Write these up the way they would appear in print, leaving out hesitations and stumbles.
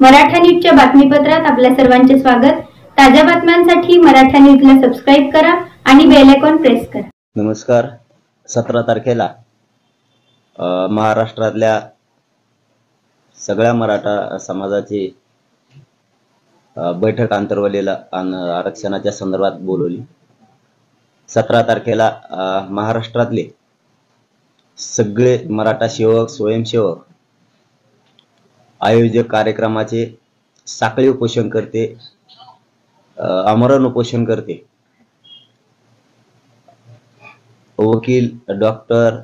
मराठा न्यूजच्या बातमीपत्रात आपल्या सर्वांचे स्वागत। ताज्या बातम्यांसाठी मराठा न्यूजला सबस्क्राइब करा आणि बेल आयकॉन प्रेस करा। नमस्कार। 17 तारखेला महाराष्ट्रातल्या सगळ्या मराठा समाजाची बैठक आंतरवलीला आरक्षणाच्या संदर्भात बोलवली। 17 तारखेला महाराष्ट्रातले सगळे मराठा सेवक स्वयंसेवक आयोजक कार्यक्रमाचे साखळी उपोषण करते, आमरण उपोषण करते। वकील, डॉक्टर,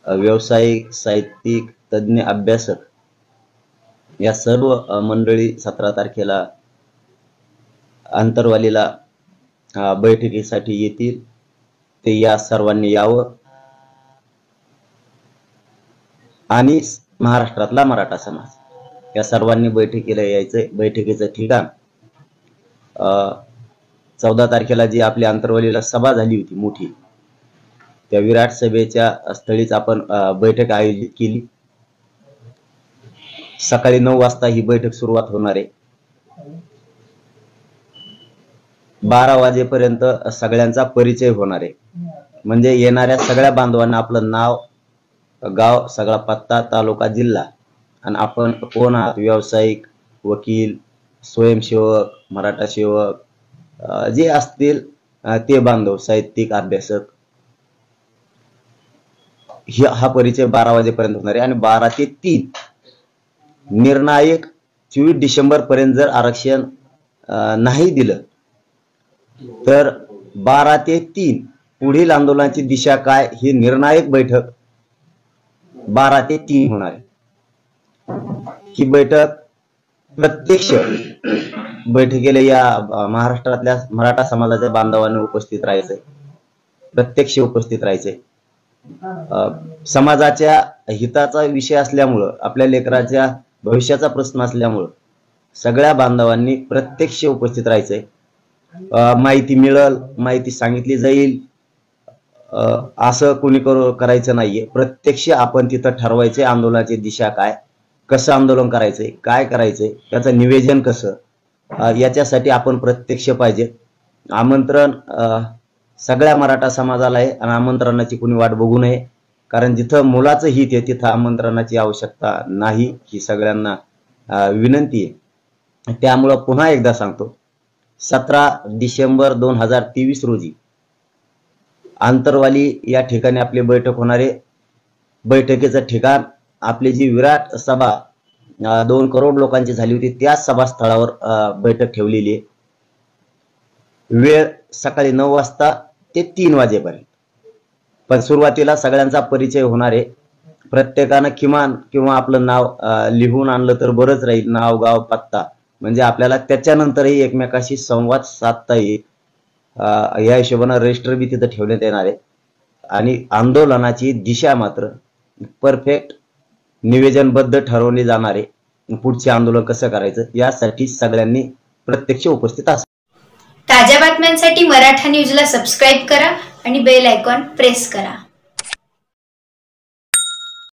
व्यावसायिक, साहित्यिक, तज्ञ, अभ्यासक या सर्व मंडळी 17 तारखेला आंतरवालीला बैठकीसाठी येतील। ते या सर्वांनी यावं आणि महाराष्ट्रातला मराठा समाज या सर्वांनी बैठकीला यायचंय। बैठकीचं ठिकाण 14 तारखेला जी आपली आंतरवालीला सभा झाली होती मोठी, त्या विराट सभेच्या स्थळीच आपण बैठक आयोजित केली। सकाळी 9 वाजता ही बैठक सुरुवात होणार आहे। 12 वाजेपर्यंत सगळ्यांचा परिचय होणार आहे। म्हणजे येणाऱ्या सगळ्या बांधवांना आपलं नाव, गाव, सगळा पत्ता, तालुका, जिल्हा आणि आपण कोण आहात, व्यावसायिक, वकील, स्वयंसेवक, मराठा सेवक जे असतील ते बांधव, साहित्यिक, अभ्यासक, हा परिचय 12 वाजेपर्यंत होणार आहे। आणि 12 ते 3 निर्णायक 24 डिसेंबर पर्यंत जर आरक्षण नाही दिलं तर 12 ते 3 पुढील आंदोलनाची दिशा काय ही निर्णायक बैठक 12 ते 3 होणार आहे। ही बैठक प्रत्यक्ष बैठकीला या महाराष्ट्रातल्या मराठा समाजाच्या बांधवांनी उपस्थित राहायचंय, प्रत्यक्ष उपस्थित राहायचंय। समाजाच्या हिताचा विषय असल्यामुळं, आपल्या लेकराच्या भविष्याचा प्रश्न असल्यामुळं सगळ्या बांधवांनी प्रत्यक्ष उपस्थित राहायचंय। माहिती मिळेल, माहिती सांगितली जाईल असं कोणी करायचं नाहीये। प्रत्यक्ष आपण तिथं ठरवायचे आंदोलनाची दिशा काय, कसं आंदोलन करायचंय, काय करायचंय, त्याचं निवेदन कसं, याच्यासाठी आपण प्रत्यक्ष पाहिजे। आमंत्रण सगळ्या मराठा समाजाला आहे आणि आमंत्रणाची कोणी वाट बघू नये, कारण जिथं मुलाचं हित आहे तिथं आमंत्रणाची आवश्यकता नाही, ही सगळ्यांना विनंती आहे। त्यामुळं पुन्हा एकदा सांगतो, 17 डिसेंबर 2023 रोजी आंतरवाली या ठिकाणी आपली बैठक होणार आहे। बैठकीचं ठिकाण आपली जी विराट सभा 2 करोड लोकांची झाली होती त्या सभास्थळावर बैठक ठेवलेली आहे। वेळ सकाळी 9 वाजता ते 3 वाजेपर्यंत। पण सुरुवातीला सगळ्यांचा परिचय होणार आहे। प्रत्येकानं किमान किंवा आपलं नाव लिहून आणलं तर बरंच राहील, नाव, गाव, पत्ता, म्हणजे आपल्याला त्याच्यानंतरही एकमेकाशी संवाद साधता येईल। या हिशोबाने रजिस्टर बी तिथं ठेवण्यात येणार आहे। आणि आंदोलनाची दिशा मात्र परफेक्ट निवेदनबद्ध ठरवली जाणार आहे। पुढचे आंदोलन कसं करायचं यासाठी सगळ्यांनी प्रत्यक्ष उपस्थित असा। ताज्या बातम्यांसाठी मराठा न्यूजला सबस्क्राइब करा आणि बेल आयकॉन प्रेस करा।